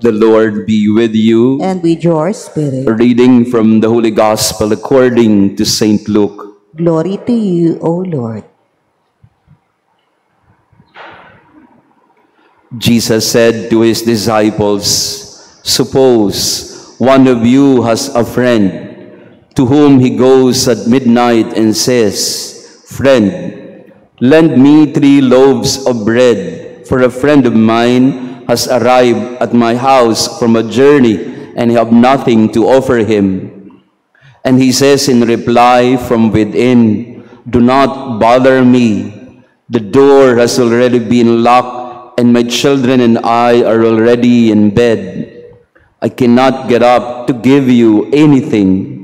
The Lord be with you. And with your spirit. A reading from the Holy Gospel according to St. Luke. Glory to you, O Lord. Jesus said to his disciples, "Suppose one of you has a friend to whom he goes at midnight and says, 'Friend, lend me 3 loaves of bread, for a friend of mine has arrived at my house from a journey, and I have nothing to offer him.' And he says in reply from within, 'Do not bother me. The door has already been locked, and my children and I are already in bed. I cannot get up to give you anything.'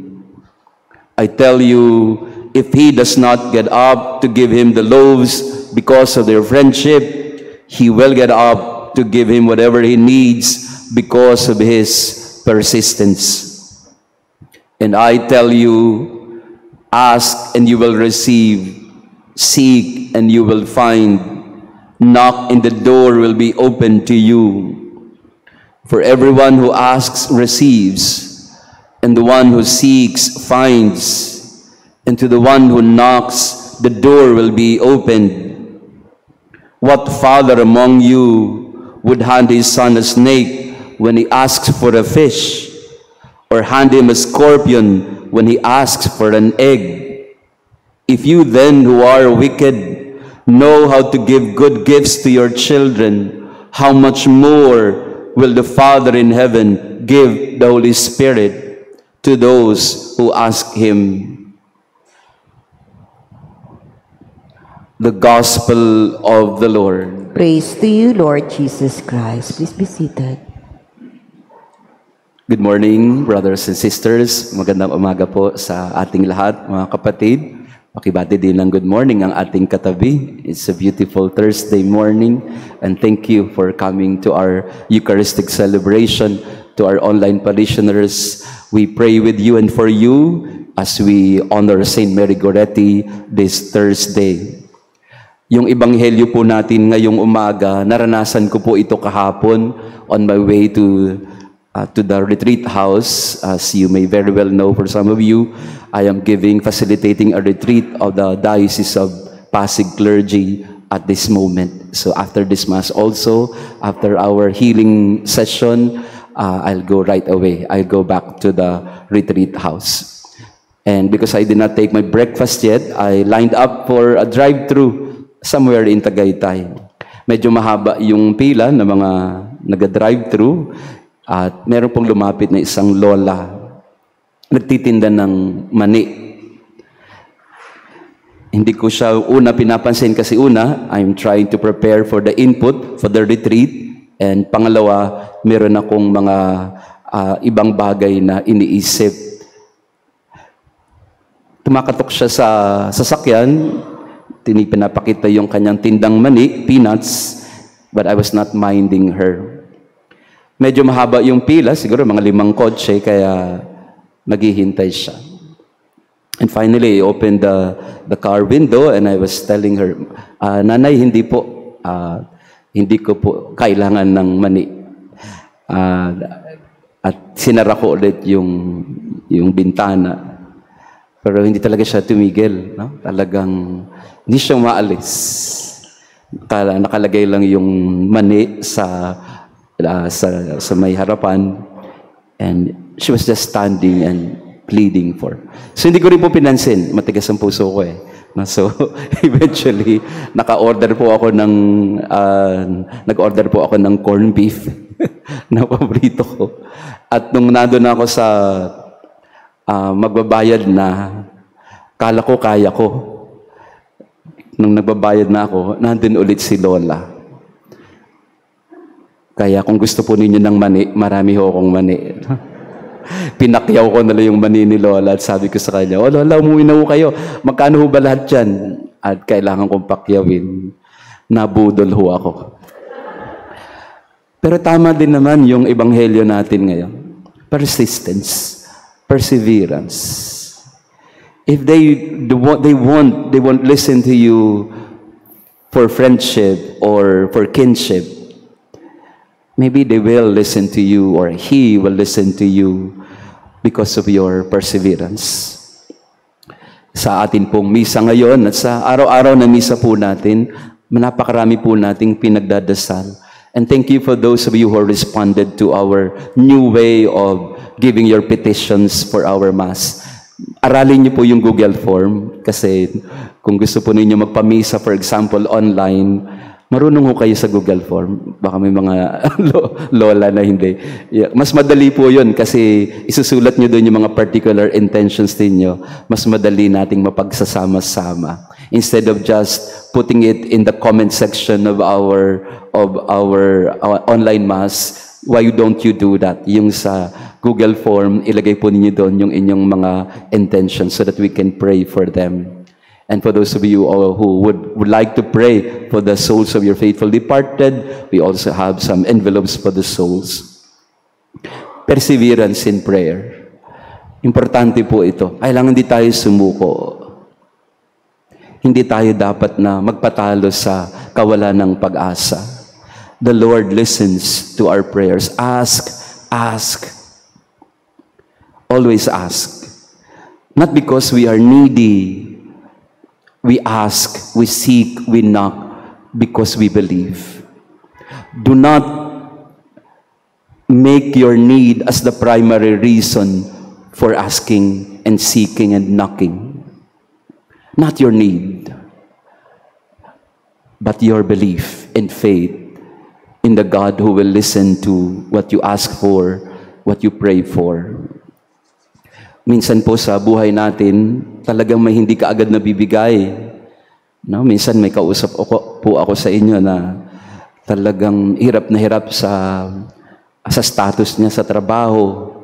I tell you, if he does not get up to give him the loaves because of their friendship, he will get up to give him whatever he needs because of his persistence. And I tell you, ask and you will receive, seek and you will find, knock and the door will be opened to you. For everyone who asks receives, and the one who seeks finds, and to the one who knocks the door will be opened. What father among you would hand his son a snake when he asks for a fish, or hand him a scorpion when he asks for an egg? If you then, who are wicked, know how to give good gifts to your children, how much more will the Father in heaven give the Holy Spirit to those who ask him?" The Gospel of the Lord. Praise to you, Lord Jesus Christ. Please be seated. Good morning, brothers and sisters. Magandang umaga po sa ating lahat, mga kapatid. Pakibati din ng good morning ang ating katabi. It's a beautiful Thursday morning, and thank you for coming to our Eucharistic celebration. To our online parishioners, we pray with you and for you as we honor Saint Mary Goretti this Thursday. Yung ebanghelyo po natin ngayong umaga, naranasan ko po ito kahapon on my way to the retreat house. As you may very well know, for some of you, I am facilitating a retreat of the Diocese of Pasig clergy at this moment. So after this Mass also, after our healing session, I'll go right away. I'll go back to the retreat house. And because I did not take my breakfast yet, I lined up for a drive-thru somewhere in Tagaytay. Medyo mahaba yung pila ng mga nag-drive-thru at meron pong lumapit na isang lola. Nagtitinda ng mani. Hindi ko siya pinapansin kasi I'm trying to prepare for the input for the retreat. And pangalawa, meron akong mga ibang bagay na iniisip. Tumakatok siya sa sasakyan, pinapakita yung kanyang tindang mani, peanuts, but I was not minding her. Medyo mahaba yung pila, siguro mga 5 kotse, kaya naghihintay siya. And finally, I opened the car window and I was telling her, "Nanay, hindi ko po kailangan ng mani." At sinara ko ulit yung bintana. Pero hindi talaga siya tumigil. No? Talagang hindi siya maalis. Nakalagay lang yung mani sa may harapan. And she was just standing and pleading for. So hindi ko rin po pinansin. Matigas ang puso ko eh. So, eventually, nag-order po ako ng corned beef na paborito ko. At nung nandun ako sa magbabayad na, kala ko kaya ko. Nung nagbabayad na ako, nandun ulit si Lola. Kaya kung gusto po ninyo ng mani, marami ho akong mani. Pinakyaw ko na lang yung mani ni Lola at sabi ko sa kanya, "Oh Lola, umuwi na ho kayo. Magkano ho ba lahat yan?" At kailangan kong pakyawin. Nabudol ho ako. Pero tama din naman yung ebanghelyo natin ngayon. Persistence. Perseverance. If they won't listen to you for friendship or for kinship, maybe they will listen to you or he will listen to you because of your perseverance. Sa atin pong misa ngayon at sa araw-araw na misa po natin, napakarami po nating pinagdadasal. And thank you for those of you who responded to our new way of giving your petitions for our Mass. Aralin niyo po yung Google form kasi kung gusto po ninyo magpamisa, for example, online, marunong ho kayo sa Google form. Baka may mga lola na hindi. Yeah. Mas madali po yun kasi isusulat nyo doon yung mga particular intentions ninyo. Mas madali nating mapagsasama-sama. Instead of just putting it in the comment section of our online Mass, why don't you do that? Yung sa Google form, ilagay po ninyo doon yung inyong mga intentions so that we can pray for them. And for those of you who would like to pray for the souls of your faithful departed, we also have some envelopes for the souls. Perseverance in prayer. Importante po ito. Kailangan hindi tayo sumuko. Hindi tayo dapat na magpatalo sa kawalan ng pag-asa. The Lord listens to our prayers. Ask, ask. Always ask. Not because we are needy. We ask, we seek, we knock because we believe. Do not make your need as the primary reason for asking and seeking and knocking. Not your need, but your belief and faith in the God who will listen to what you ask for, what you pray for. Minsan po sa buhay natin, talagang may hindi ka agad nabibigay. No? Minsan may kausap po ako sa inyo na talagang hirap na hirap sa status niya sa trabaho.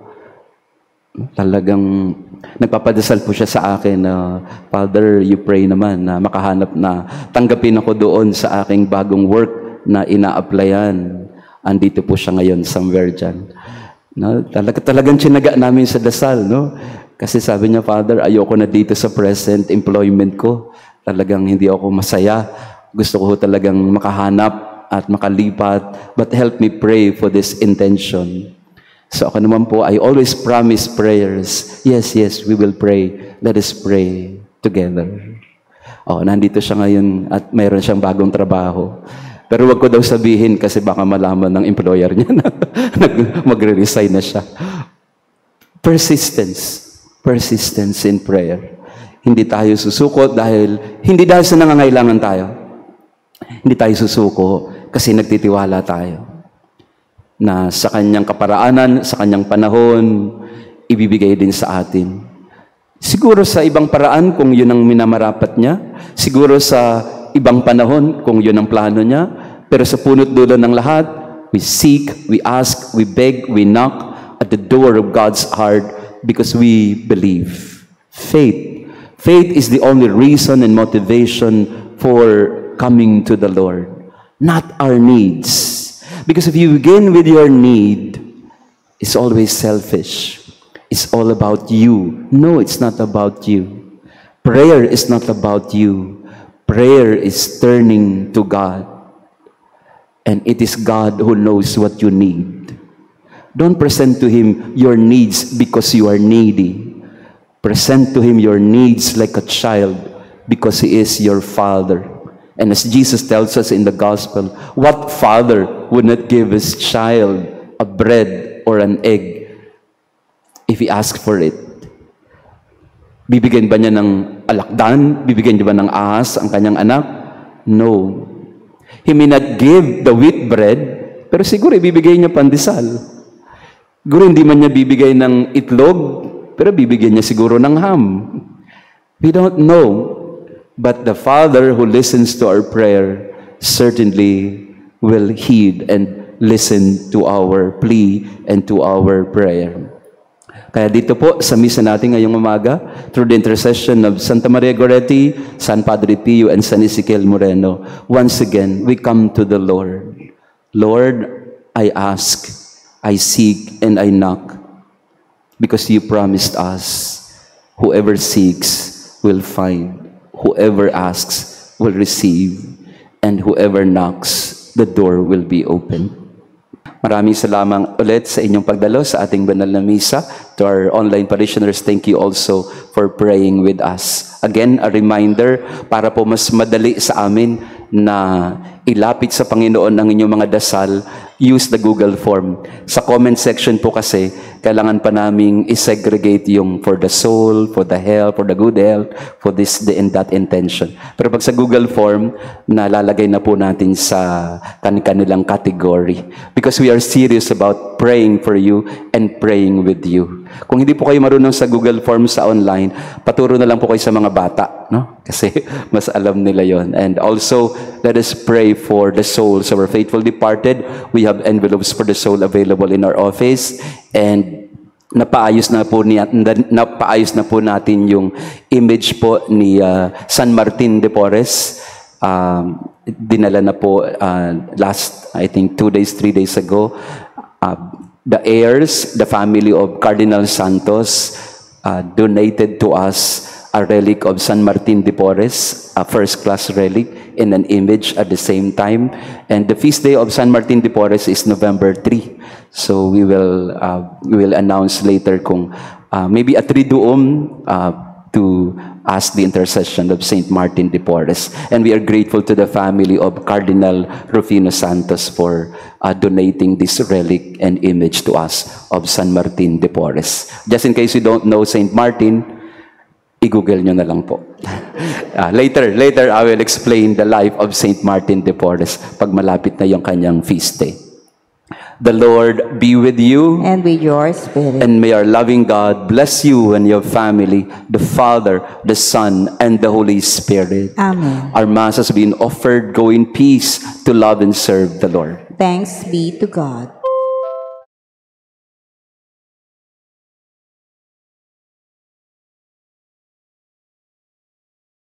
Talagang nagpapadasal po siya sa akin na, Father, you pray naman na makahanap na tanggapin ako doon sa aking bagong work na ina-applyan. Andito po siya ngayon, somewhere dyan. No, talagang tsinaga namin sa dasal, no? Kasi sabi niya, Father, ayoko na dito sa present employment ko. Talagang hindi ako masaya. Gusto ko talagang makahanap at makalipat. But help me pray for this intention. So ako naman po, I always promise prayers. Yes, yes, we will pray. Let us pray together. Oh, nandito siya ngayon at mayroon siyang bagong trabaho. Pero wag ko daw sabihin kasi baka malaman ng employer niya na magre-resign na siya. Persistence. Persistence in prayer. Hindi tayo susuko hindi dahil sa nangangailangan tayo. Hindi tayo susuko kasi nagtitiwala tayo na sa kanyang kaparaanan, sa kanyang panahon, ibibigay din sa atin. Siguro sa ibang paraan kung yun ang minamarapat niya. Siguro sa ibang panahon kung yun ang plano niya. Pero sa punot dulo ng lahat, we seek, we ask, we beg, we knock at the door of God's heart because we believe. Faith. Faith is the only reason and motivation for coming to the Lord. Not our needs. Because if you begin with your need, it's always selfish. It's all about you. No, it's not about you. Prayer is not about you. Prayer is turning to God. And it is God who knows what you need. Don't present to Him your needs because you are needy. Present to Him your needs like a child because He is your Father. And as Jesus tells us in the Gospel, what father would not give his child a bread or an egg if he asked for it? Bibigyan ba niya ng alakdan? Bibigyan niya ba ng ahas ang kanyang anak? No. He may not give the wheat bread, pero siguro ibibigay niya pandesal. Siguro hindi man niya bibigay ng itlog, pero bibigyan niya siguro ng ham. We don't know. But the Father who listens to our prayer certainly will heed and listen to our plea and to our prayer. Kaya dito po sa misa natin ngayong umaga, through the intercession of Santa Maria Goretti, San Padre Pio, and San Ezequiel Moreno, once again, we come to the Lord. Lord, I ask, I seek, and I knock, because you promised us, whoever seeks will find, whoever asks will receive, and whoever knocks, the door will be open. Maraming salamat ulit sa inyong pagdalo sa ating banal na misa. To our online parishioners, thank you also for praying with us. Again, a reminder para po mas madali sa amin na ilapit sa Panginoon ang inyong mga dasal, use the Google form. Sa comment section po kasi, kailangan pa naming isegregate yung for the soul, for the health, for the good health, for this and that intention. Pero pag sa Google form, nalalagay na po natin sa kanilang category. Because we are serious about praying for you and praying with you. Kung hindi po kayo marunong sa Google form sa online, paturo na lang po kayo sa mga bata, no? Kasi mas alam nila yon. And also, let us pray for the souls of our faithful departed. We have envelopes for the soul available in our office. And napaayos na po natin yung image po ni San Martin de Porres. Dinala na po last, I think, 2 days, 3 days ago. The heirs, the family of Cardinal Santos, donated to us a relic of San Martin de Porres, a first-class relic in an image at the same time. And the feast day of San Martin de Porres is November 3. So we will announce later kung maybe a triduum to ask the intercession of Saint Martin de Porres. And we are grateful to the family of Cardinal Rufino Santos for donating this relic and image to us of San Martin de Porres. Just in case you don't know Saint Martin, i-google nyo na lang po. Later I will explain the life of Saint Martin de Porres pag malapit na yung kanyang feast day. The Lord be with you. And with your spirit. And may our loving God bless you and your family, the Father, the Son, and the Holy Spirit. Amen. Our Mass has been offered. Go in peace to love and serve the Lord. Thanks be to God.